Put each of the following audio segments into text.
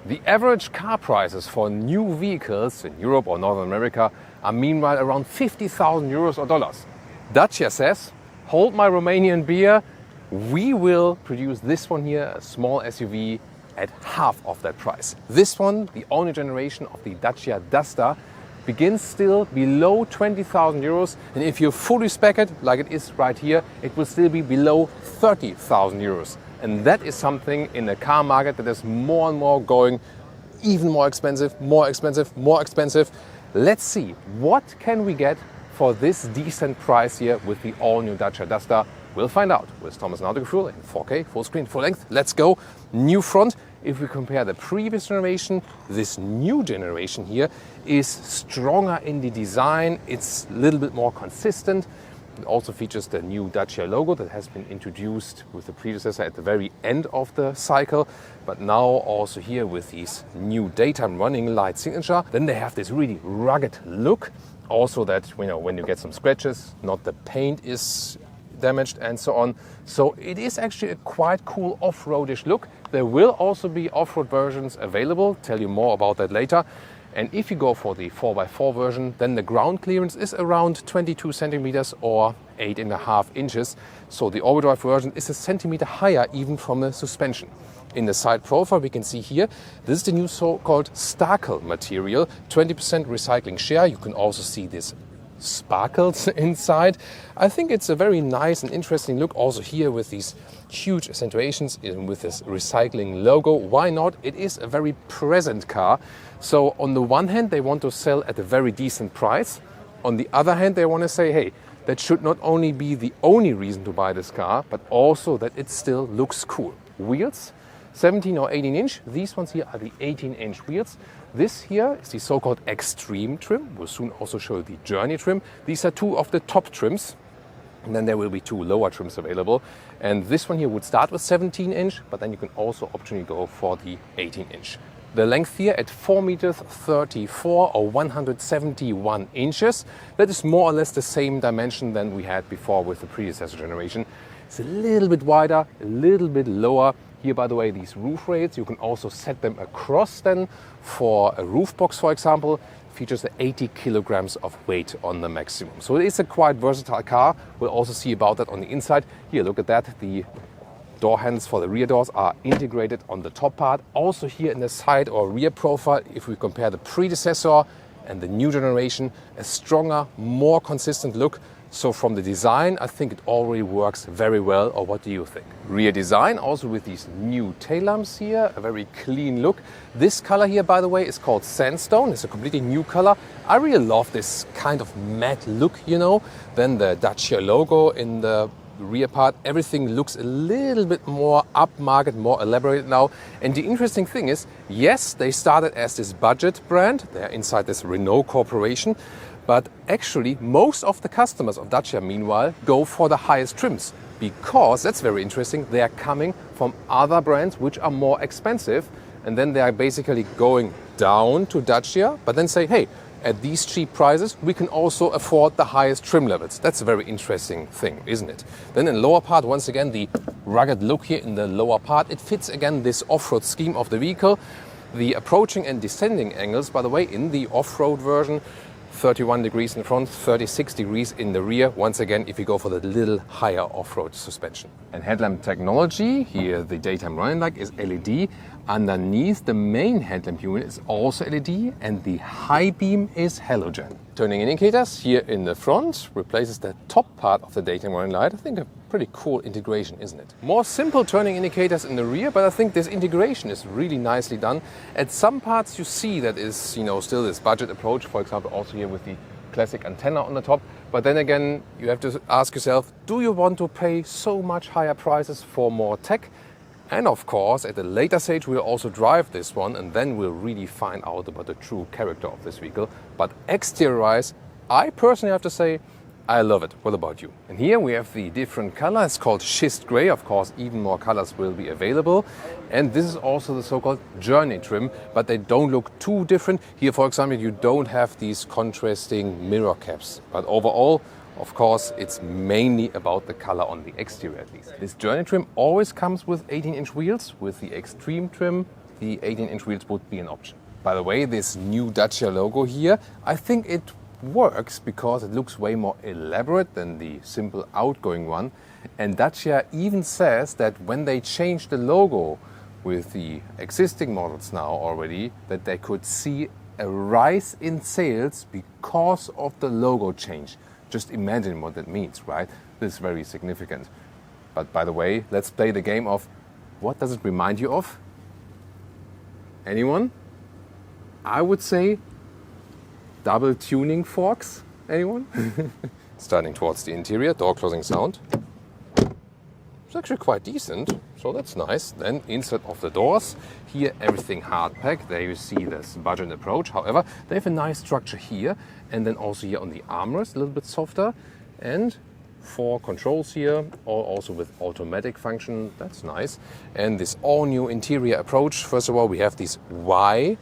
The average car prices for new vehicles in Europe or North America are meanwhile around 50,000 euros or dollars. Dacia says, hold my Romanian beer, we will produce this one here, a small SUV, at half of that price. This one, the only generation of the Dacia Duster, begins still below 20,000 euros, and if you fully spec it, like it is right here, it will still be below 30,000 euros. And that is something in the car market that is more and more going even more expensive, more expensive, more expensive. Let's see, what can we get for this decent price here with the all-new Dacia Duster? We'll find out with Thomas and Autogefühl in 4K, full screen, full length. Let's go. New front. If we compare the previous generation, this new generation here is stronger in the design. It's a little bit more consistent. It also features the new Dacia logo that has been introduced with the predecessor at the very end of the cycle. But now also here with these new daytime running light signature. Then they have this really rugged look. Also that, when you get some scratches, not the paint is damaged and so on. So it is actually a quite cool off-roadish look. There will also be off-road versions available. Tell you more about that later. And if you go for the 4x4 version, then the ground clearance is around 22 centimeters or 8.5 inches. So the all-wheel drive version is a centimeter higher even from the suspension. In the side profile, we can see here, this is the new so-called Starkel material, 20% recycling share. You can also see this sparkles inside. I think it's a very nice and interesting look also here with these huge accentuations with this recycling logo. Why not? It is a very present car. So on the one hand, they want to sell at a very decent price. On the other hand, they want to say, hey, that should not only be the only reason to buy this car, but also that it still looks cool. Wheels, 17 or 18 inch. These ones here are the 18-inch wheels. This here is the so-called extreme trim. We'll soon also show the journey trim. These are two of the top trims. And then there will be two lower trims available. And this one here would start with 17 inch, but then you can also optionally go for the 18 inch. The length here at 4 meters 34 or 171 inches. That is more or less the same dimension than we had before with the predecessor generation. It's a little bit wider, a little bit lower. Here, by the way, these roof rails, you can also set them across then for a roof box, for example. Features 80 kilograms of weight on the maximum. So it is a quite versatile car. We'll also see about that on the inside. Here, look at that. The door handles for the rear doors are integrated on the top part. Also here in the side or rear profile, if we compare the predecessor and the new generation, a stronger, more consistent look. So from the design, I think it already works very well. Or what do you think? Rear design, also with these new tail lamps here, a very clean look. This color here, by the way, is called Sandstone. It's a completely new color. I really love this kind of matte look, Then the Dacia logo in the rear part, everything looks a little bit more upmarket, more elaborated now. And the interesting thing is, yes, they started as this budget brand. They're inside this Renault corporation. But actually, most of the customers of Dacia, meanwhile, go for the highest trims. Because, that's very interesting, they are coming from other brands which are more expensive. And then they are basically going down to Dacia, but then say, hey, at these cheap prices, we can also afford the highest trim levels. That's a very interesting thing, isn't it? Then in the lower part, once again, the rugged look here in the lower part, it fits again this off-road scheme of the vehicle. The approaching and descending angles, by the way, in the off-road version, 31 degrees in front, 36 degrees in the rear. Once again, if you go for the little higher off-road suspension. And headlamp technology, here the daytime running light is LED. Underneath the main headlamp unit is also LED and the high beam is halogen. Turning indicators here in the front replaces the top part of the daytime running light. I think a pretty cool integration, isn't it? More simple turning indicators in the rear, but I think this integration is really nicely done. At some parts you see that is, still this budget approach, for example, also here with the classic antenna on the top. But then again, you have to ask yourself, do you want to pay so much higher prices for more tech? And of course, at a later stage, we'll also drive this one and then we'll really find out about the true character of this vehicle. But exterior-wise, I personally have to say, I love it. What about you? And here we have the different color. It's called Schist Grey. Of course, even more colors will be available. And this is also the so-called journey trim, but they don't look too different. Here, for example, you don't have these contrasting mirror caps. But overall, of course, it's mainly about the color on the exterior at least. This journey trim always comes with 18-inch wheels. With the extreme trim, the 18-inch wheels would be an option. By the way, this new Dacia logo here, I think it works because it looks way more elaborate than the simple outgoing one. And Dacia even says that when they change the logo with the existing models now already, that they could see a rise in sales because of the logo change. Just imagine what that means, right? This is very significant. But by the way, let's play the game of what does it remind you of? Anyone? I would say double tuning forks. Anyone? Starting towards the interior, door closing sound. It's actually quite decent, so that's nice. Then inside of the doors, here everything hard packed. There you see this budget approach. However, they have a nice structure here, and then also here on the armrest, a little bit softer, and 4 controls here, all also with automatic function. That's nice. And this all new interior approach. First of all, we have this Y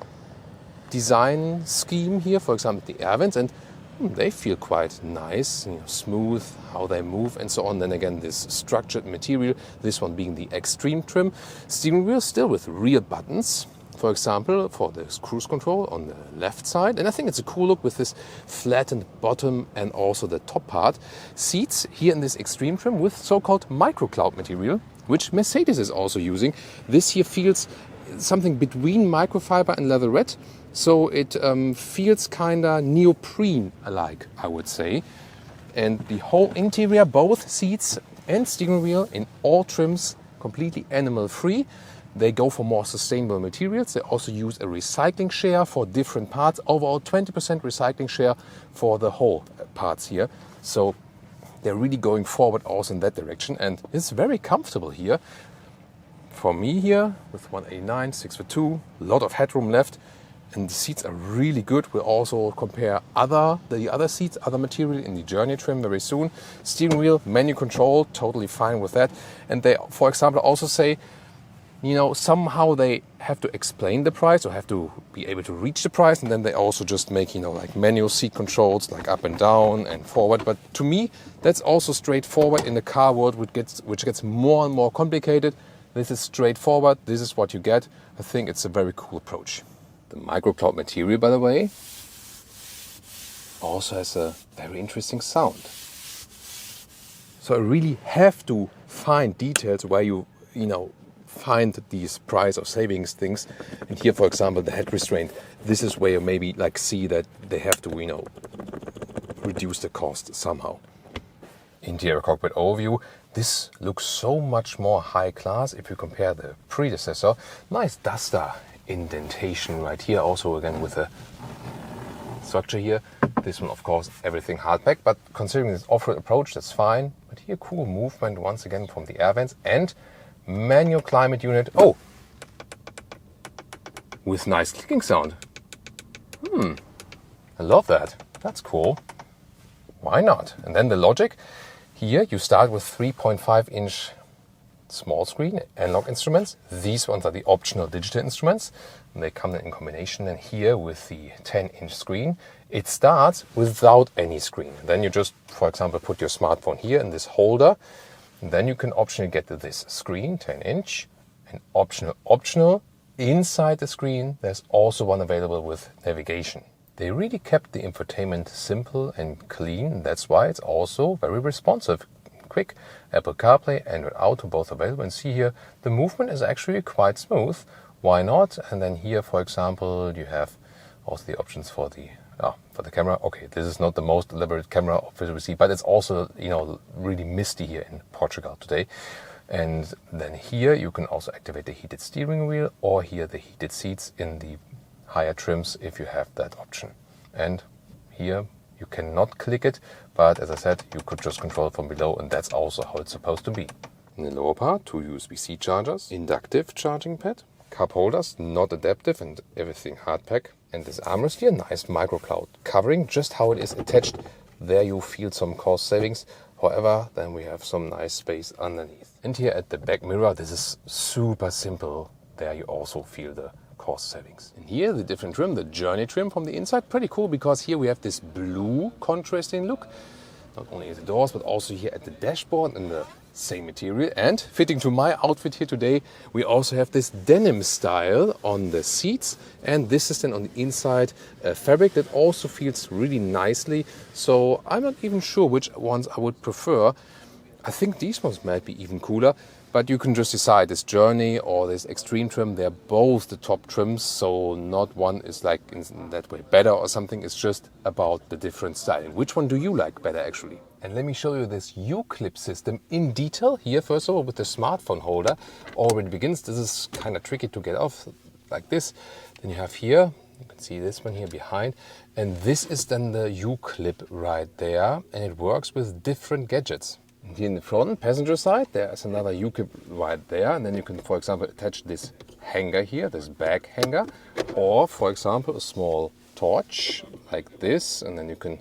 design scheme here, for example, the air vents, and they feel quite nice, smooth, how they move and so on. Then again, this structured material, this one being the extreme trim. Steering wheel still with real buttons, for example, for the cruise control on the left side. And I think it's a cool look with this flattened bottom and also the top part. Seats here in this extreme trim with so-called microcloud material, which Mercedes is also using. This here feels something between microfiber and leatherette. So it feels kinda neoprene-alike, I would say. And the whole interior, both seats and steering wheel in all trims, completely animal-free. They go for more sustainable materials. They also use a recycling share for different parts. Overall 20% recycling share for the whole parts here. So they're really going forward also in that direction. And it's very comfortable here. For me here, with 189, 6'2", a lot of headroom left. And the seats are really good. We'll also compare the other seats, other material in the Journey trim very soon. Steering wheel, menu control, totally fine with that. And they, for example, also say, somehow they have to explain the price or have to be able to reach the price. And then they also just make, like manual seat controls, like up and down and forward. But to me, that's also straightforward in the car world, which gets more and more complicated. This is straightforward. This is what you get. I think it's a very cool approach. The microcloud material, by the way, also has a very interesting sound. So I really have to find details where you find these price or savings things. And here, for example, the head restraint. This is where you maybe see that they have to, reduce the cost somehow. Interior cockpit overview. This looks so much more high class if you compare the predecessor. Nice Duster indentation right here, also again with a structure here. This one, of course, everything hard pack, but considering this off-road approach, that's fine. But here, cool movement once again from the air vents and manual climate unit. Oh, with nice clicking sound. I love that. That's cool. Why not? And then the logic. Here you start with 3.5-inch small screen analog instruments. These ones are the optional digital instruments. And they come in combination. And here with the 10-inch screen, it starts without any screen. Then you just, for example, put your smartphone here in this holder. And then you can optionally get this screen, 10-inch. And optional, inside the screen, there's also one available with navigation. They really kept the infotainment simple and clean. That's why it's also very responsive. Quick. Apple CarPlay, Android Auto, both available. And see here, the movement is actually quite smooth. Why not? And then here, for example, you have also the options for the camera. Okay, this is not the most elaborate camera obviously, but it's also really misty here in Portugal today. And then here you can also activate the heated steering wheel or here the heated seats in the higher trims if you have that option. And here you cannot click it, but as I said, you could just control it from below, and that's also how it's supposed to be. In the lower part, 2 USB-C chargers, inductive charging pad, cup holders, not adaptive, and everything hard pack. And this armrest here, nice microcloud covering, just how it is attached. There you feel some cost savings. However, then we have some nice space underneath. And here at the back mirror, this is super simple. There you also feel the cost savings. And here the different trim, the Journey trim from the inside, pretty cool because here we have this blue contrasting look. Not only at the doors, but also here at the dashboard and the same material. And fitting to my outfit here today, we also have this denim style on the seats. And this is then on the inside fabric that also feels really nicely. So I'm not even sure which ones I would prefer. I think these ones might be even cooler. But you can just decide, this Journey or this Extreme trim, they're both the top trims, so not one is like in that way better or something. It's just about the different styling. Which one do you like better actually? And let me show you this YouClip system in detail here. First of all, with the smartphone holder already begins. This is kind of tricky to get off like this. Then you have here, you can see this one here behind. And this is then the YouClip right there. And it works with different gadgets. Here in the front, passenger side, there's another YouClip right there. And then you can, for example, attach this hanger here, this bag hanger. Or, for example, a small torch like this. And then you can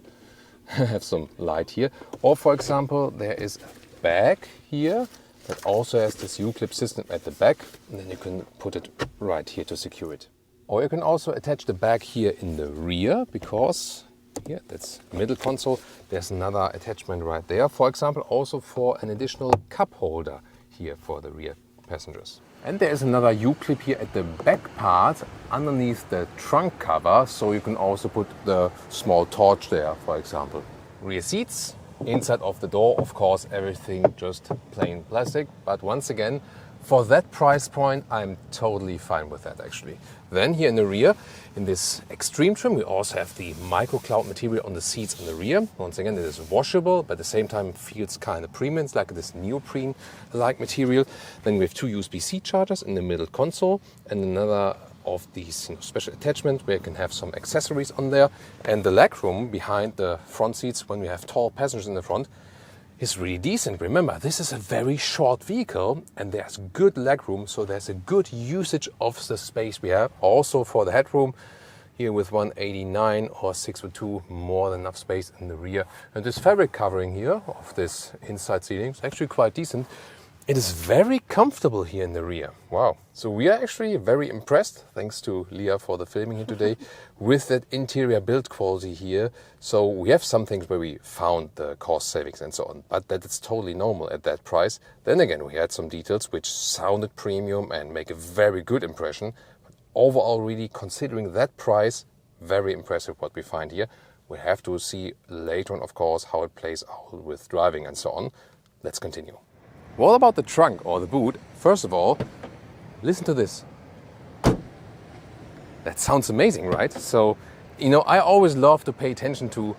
have some light here. Or, for example, there is a bag here that also has this YouClip system at the back. And then you can put it right here to secure it. Or you can also attach the bag here in the rear, because here, that's middle console. There's another attachment right there. For example, also for an additional cup holder here for the rear passengers. And there is another YouClip here at the back part underneath the trunk cover. So you can also put the small torch there, for example. Rear seats, inside of the door, of course, everything just plain plastic. But once again, for that price point, I'm totally fine with that actually. Then here in the rear, in this Extreme trim, we also have the micro cloud material on the seats in the rear. Once again, it is washable, but at the same time feels kind of premium. It's like this neoprene-like material. Then we have two USB-C chargers in the middle console and another of these special attachments where you can have some accessories on there. And the legroom behind the front seats, when we have tall passengers in the front, is really decent. Remember, this is a very short vehicle and there's good legroom, so there's a good usage of the space we have. Also for the headroom, here with 189 or 6'2", more than enough space in the rear. And this fabric covering here of this inside seating is actually quite decent. It is very comfortable here in the rear. Wow. So we are actually very impressed, thanks to Leah for the filming here today, with that interior build quality here. So we have some things where we found the cost savings and so on, but that is totally normal at that price. Then again, we had some details which sounded premium and make a very good impression. But overall, really considering that price, very impressive what we find here. We have to see later on, of course, how it plays out with driving and so on. Let's continue. What about the trunk or the boot? First of all, listen to this. That sounds amazing, right? So, I always love to pay attention to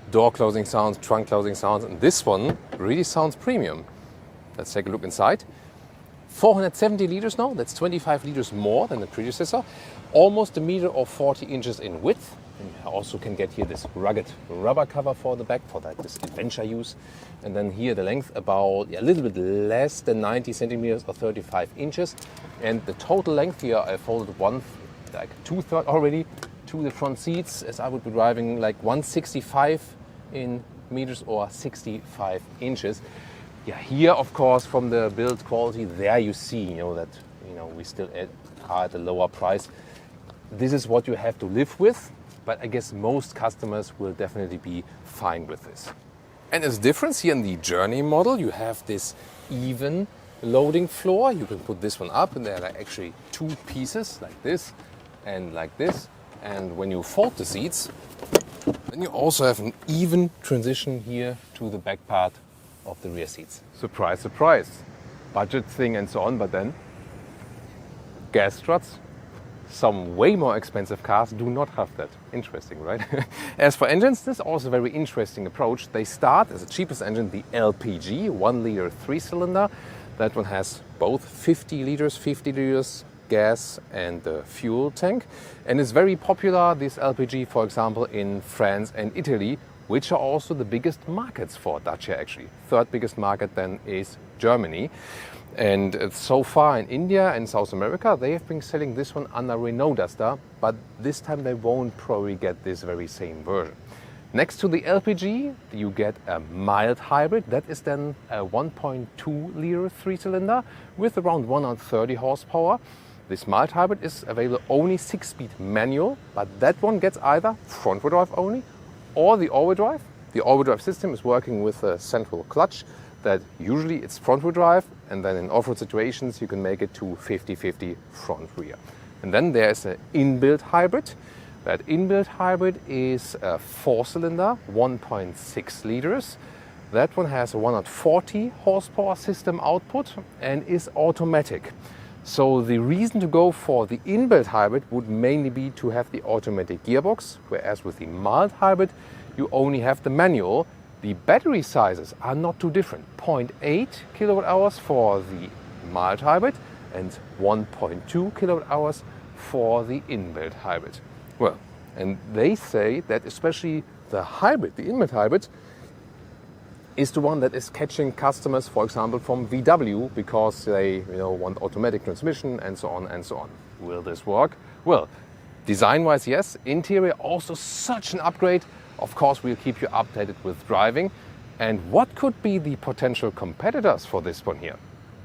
door closing sounds, trunk closing sounds, and this one really sounds premium. Let's take a look inside. 470 liters now, that's 25 liters more than the predecessor. Almost 1 meter or 40 inches in width. And you also can get here this rugged rubber cover for the back, for that this adventure use. And then here the length about a little bit less than 90 centimeters or 35 inches. And the total length here, I folded like 2/3 already to the front seats, as I would be driving like 165 in meters or 65 inches. Yeah, here of course from the build quality, there you see, that we still are at a lower price. This is what you have to live with. But I guess most customers will definitely be fine with this. And as a difference here in the Journey model, you have this even loading floor. You can put this one up and there are actually two pieces like this and like this. And when you fold the seats, then you also have an even transition here to the back part of the rear seats. Surprise, surprise. Budget thing and so on, but then gas struts. Some way more expensive cars do not have that. Interesting, right? As for engines, this is also a very interesting approach. They start as the cheapest engine, the LPG, 1 liter 3-cylinder. That one has both 50 liters gas and the fuel tank. And it's very popular, this LPG, for example, in France and Italy, which are also the biggest markets for Dacia actually. Third biggest market then is Germany. And so far in India and South America, they have been selling this one under Renault Duster, but this time they won't probably get this very same version. Next to the LPG, you get a mild hybrid. That is then a 1.2 liter 3-cylinder with around 130 horsepower. This mild hybrid is available only 6-speed manual, but that one gets either front-wheel drive only or the all-wheel drive. The all-wheel drive system is working with a central clutch. that usually it's front-wheel drive, and then in off-road situations you can make it to 50-50 front-rear. And then there's an inbuilt hybrid. That inbuilt hybrid is a 4-cylinder, 1.6 liters. That one has a 140 horsepower system output and is automatic. So the reason to go for the inbuilt hybrid would mainly be to have the automatic gearbox, whereas with the mild hybrid you only have the manual. The battery sizes are not too different, 0.8 kilowatt hours for the mild hybrid and 1.2 kilowatt hours for the inbuilt hybrid. Well, and they say that especially the hybrid, the inbuilt hybrid, is the one that is catching customers, for example, from VW, because they want automatic transmission and so on and so on. Will this work? Well, design-wise, yes. Interior, also such an upgrade. Of course, we'll keep you updated with driving. And what could be the potential competitors for this one here?